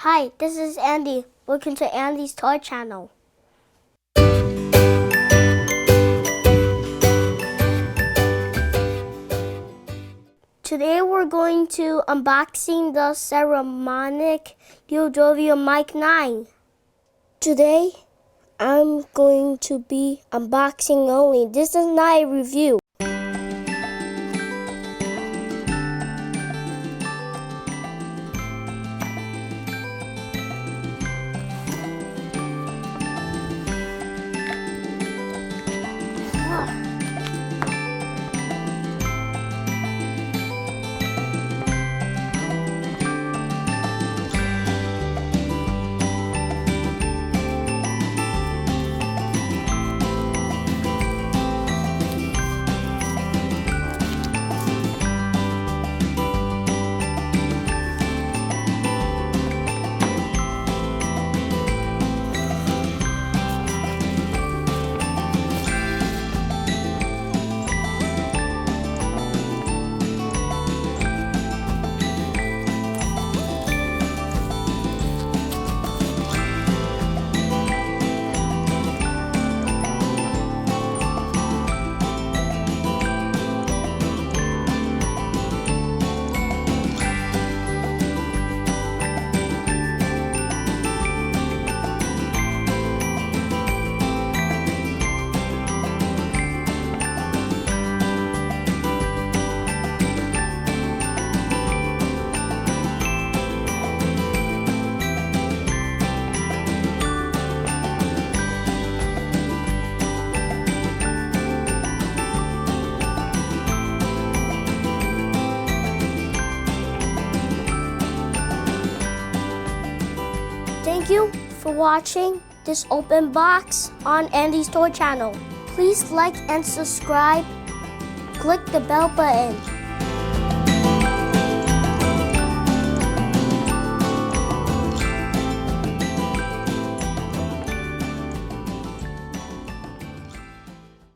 Hi, this is Andy. Welcome to Andy's Toy Channel. Today we're going to unboxing the Saramonic UwMic9. Today I'm going to be unboxing only. This is not a review. Thank you for watching this open box on Andy's Toy Channel. Please like and subscribe. Click the bell button.